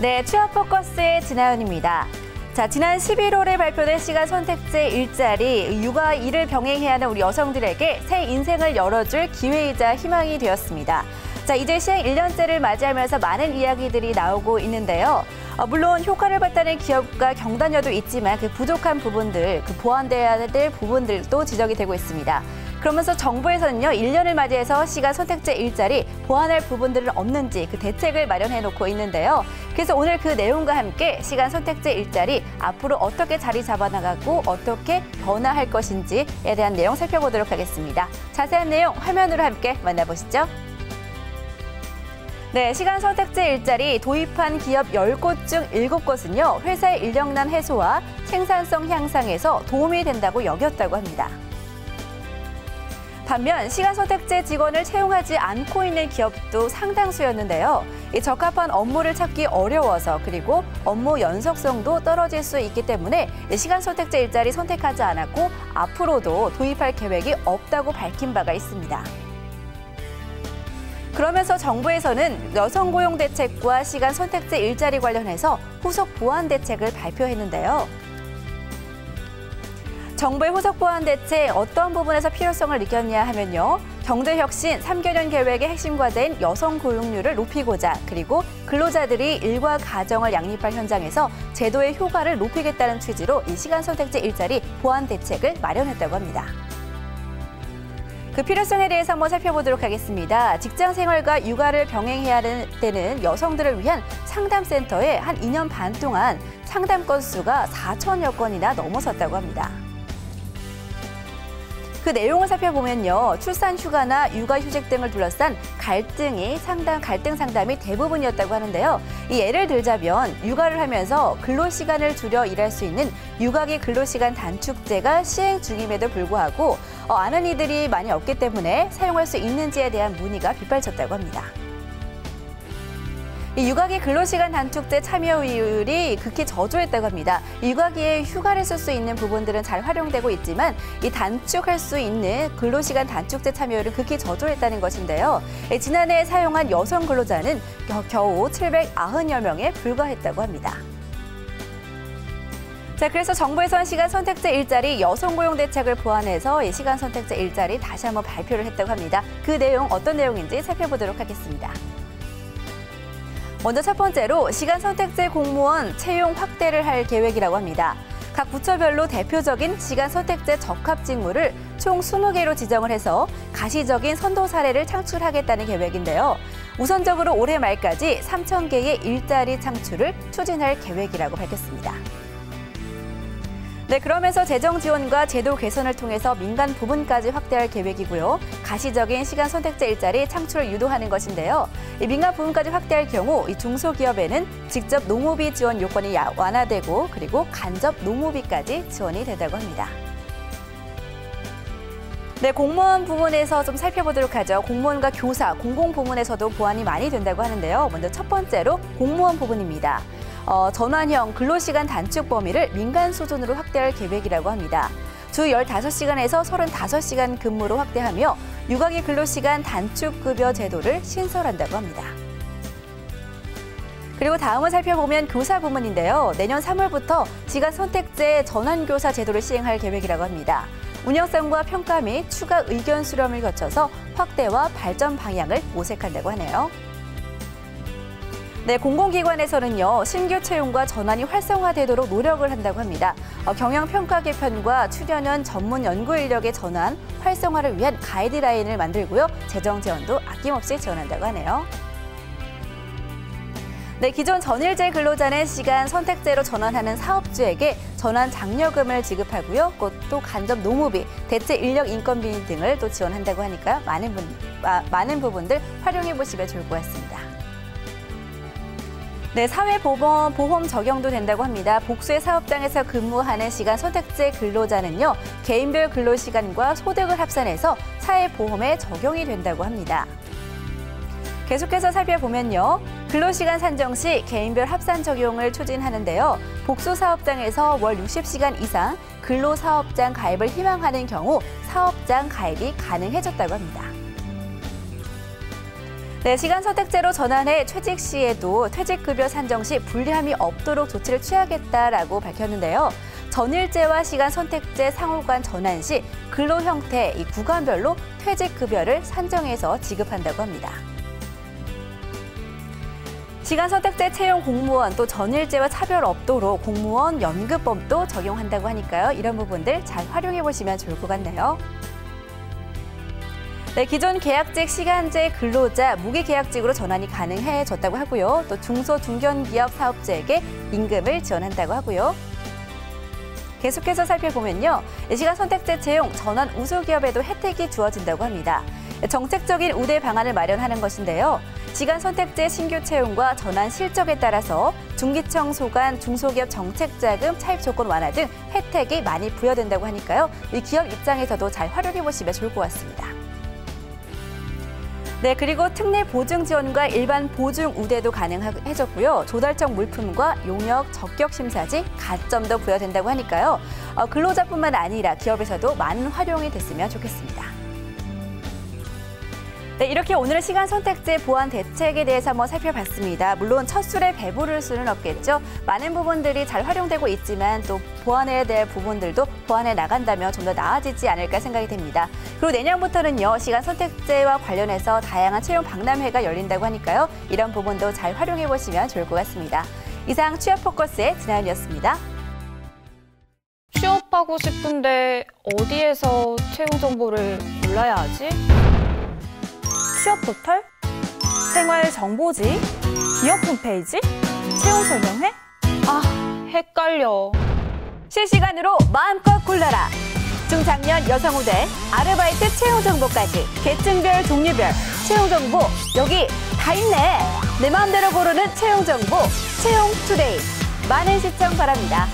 네, 취업포커스의 진아연입니다. 자, 지난 11월에 발표된 시간 선택제 일자리, 육아, 일을 병행해야 하는 우리 여성들에게 새 인생을 열어줄 기회이자 희망이 되었습니다. 자, 이제 시행 1년째를 맞이하면서 많은 이야기들이 나오고 있는데요. 물론 효과를 봤다는 기업과 경단녀도 있지만 그 부족한 부분들, 그 보완돼야 될 부분들도 지적이 되고 있습니다. 그러면서 정부에서는요, 1년을 맞이해서 시간 선택제 일자리 보완할 부분들은 없는지 그 대책을 마련해 놓고 있는데요. 그래서 오늘 그 내용과 함께 시간 선택제 일자리 앞으로 어떻게 자리 잡아나가고 어떻게 변화할 것인지에 대한 내용 살펴보도록 하겠습니다. 자세한 내용 화면으로 함께 만나보시죠. 네, 시간 선택제 일자리 도입한 기업 10곳 중 7곳은요, 회사의 인력난 해소와 생산성 향상에서 도움이 된다고 여겼다고 합니다. 반면 시간 선택제 직원을 채용하지 않고 있는 기업도 상당수였는데요. 이 적합한 업무를 찾기 어려워서 그리고 업무 연속성도 떨어질 수 있기 때문에 시간 선택제 일자리 선택하지 않았고 앞으로도 도입할 계획이 없다고 밝힌 바가 있습니다. 그러면서 정부에서는 여성 고용 대책과 시간 선택제 일자리 관련해서 후속 보완 대책을 발표했는데요. 정부의 후속 보완 대책 어떤 부분에서 필요성을 느꼈냐 하면요. 경제혁신 3개년 계획의 핵심 과제인 여성 고용률을 높이고자 그리고 근로자들이 일과 가정을 양립할 현장에서 제도의 효과를 높이겠다는 취지로 이 시간 선택제 일자리 보완 대책을 마련했다고 합니다. 그 필요성에 대해서 한번 살펴보도록 하겠습니다. 직장 생활과 육아를 병행해야 되는 여성들을 위한 상담센터에 한 2년 반 동안 상담 건수가 4천여 건이나 넘어섰다고 합니다. 그 내용을 살펴보면요, 출산 휴가나 육아 휴직 등을 둘러싼 갈등 상담이 대부분이었다고 하는데요. 이 예를 들자면 육아를 하면서 근로시간을 줄여 일할 수 있는 육아기 근로시간 단축제가 시행 중임에도 불구하고 아는 이들이 많이 없기 때문에 사용할 수 있는지에 대한 문의가 빗발쳤다고 합니다. 이 육아기 근로시간 단축제 참여율이 극히 저조했다고 합니다. 육아기에 휴가를 쓸 수 있는 부분들은 잘 활용되고 있지만 이 단축할 수 있는 근로시간 단축제 참여율은 극히 저조했다는 것인데요. 지난해 사용한 여성 근로자는 겨우 790여 명에 불과했다고 합니다. 자, 그래서 정부에서는 시간 선택제 일자리 여성 고용 대책을 보완해서 이 시간 선택제 일자리 다시 한번 발표를 했다고 합니다. 그 내용 어떤 내용인지 살펴보도록 하겠습니다. 먼저 첫 번째로 시간 선택제 공무원 채용 확대를 할 계획이라고 합니다. 각 부처별로 대표적인 시간 선택제 적합 직무를 총 20개로 지정을 해서 가시적인 선도 사례를 창출하겠다는 계획인데요. 우선적으로 올해 말까지 3,000개의 일자리 창출을 추진할 계획이라고 밝혔습니다. 네, 그러면서 재정 지원과 제도 개선을 통해서 민간 부문까지 확대할 계획이고요. 가시적인 시간 선택제 일자리 창출을 유도하는 것인데요. 이 민간 부문까지 확대할 경우 이 중소기업에는 직접 노무비 지원 요건이 완화되고 그리고 간접 노무비까지 지원이 된다고 합니다. 네, 공무원 부문에서 좀 살펴보도록 하죠. 공무원과 교사, 공공부문에서도 보완이 많이 된다고 하는데요. 먼저 첫 번째로 공무원 부분입니다. 전환형 근로시간 단축 범위를 민간 수준으로 확대할 계획이라고 합니다. 주 15시간에서 35시간 근무로 확대하며 육아기 근로시간 단축급여 제도를 신설한다고 합니다. 그리고 다음을 살펴보면 교사 부문인데요. 내년 3월부터 시간 선택제 전환교사 제도를 시행할 계획이라고 합니다. 운영성과 평가 및 추가 의견 수렴을 거쳐서 확대와 발전 방향을 모색한다고 하네요. 네, 공공기관에서는요, 신규 채용과 전환이 활성화되도록 노력을 한다고 합니다. 경영평가 개편과 추년연 전문 연구 인력의 전환, 활성화를 위한 가이드라인을 만들고요, 재정 지원도 아낌없이 지원한다고 하네요. 네, 기존 전일제 근로자는 시간 선택제로 전환하는 사업주에게 전환 장려금을 지급하고요, 또 간접 노무비, 대체 인력 인건비 등을 또 지원한다고 하니까 많은 부분들 활용해 보시면 좋을 것 같습니다. 네, 사회보험 적용도 된다고 합니다. 복수의 사업장에서 근무하는 시간 선택제 근로자는요, 개인별 근로시간과 소득을 합산해서 사회보험에 적용이 된다고 합니다. 계속해서 살펴보면요, 근로시간 산정 시 개인별 합산 적용을 추진하는데요. 복수 사업장에서 월 60시간 이상 근로사업장 가입을 희망하는 경우 사업장 가입이 가능해졌다고 합니다. 네, 시간 선택제로 전환해 퇴직 시에도 퇴직급여 산정 시 불리함이 없도록 조치를 취하겠다라고 밝혔는데요. 전일제와 시간 선택제 상호간 전환 시 근로 형태, 이 구간별로 퇴직급여를 산정해서 지급한다고 합니다. 시간 선택제 채용 공무원 또 전일제와 차별 없도록 공무원 연금법도 적용한다고 하니까요. 이런 부분들 잘 활용해 보시면 좋을 것 같네요. 네, 기존 계약직 시간제 근로자 무기계약직으로 전환이 가능해졌다고 하고요. 또 중소 중견기업 사업주에게 임금을 지원한다고 하고요. 계속해서 살펴보면요. 시간 선택제 채용 전환 우수기업에도 혜택이 주어진다고 합니다. 정책적인 우대 방안을 마련하는 것인데요. 시간 선택제 신규 채용과 전환 실적에 따라서 중기청 소관 중소기업 정책자금 차입 조건 완화 등 혜택이 많이 부여된다고 하니까요. 이 기업 입장에서도 잘 활용해 보시면 좋을 것 같습니다. 네, 그리고 특례 보증 지원과 일반 보증 우대도 가능해졌고요. 조달청 물품과 용역 적격 심사지 가점도 부여된다고 하니까요. 근로자뿐만 아니라 기업에서도 많은 활용이 됐으면 좋겠습니다. 네, 이렇게 오늘 시간 선택제 보완 대책에 대해서 한번 살펴봤습니다. 물론 첫 술에 배부를 수는 없겠죠. 많은 부분들이 잘 활용되고 있지만 또 보완해야 될 부분들도 보완해 나간다면 좀 더 나아지지 않을까 생각이 됩니다. 그리고 내년부터는요, 시간 선택제와 관련해서 다양한 채용 박람회가 열린다고 하니까요. 이런 부분도 잘 활용해 보시면 좋을 것 같습니다. 이상 취업 포커스의 진아연이었습니다. 취업하고 싶은데 어디에서 채용 정보를 골라야 하지? 취업 포털? 생활 정보지? 기업 홈페이지? 채용 설명회? 아, 헷갈려. 실시간으로 마음껏 골라라. 중장년 여성 우대, 아르바이트 채용 정보까지 계층별, 종류별 채용 정보 여기 다 있네. 내 마음대로 고르는 채용 정보, 채용 투데이. 많은 시청 바랍니다.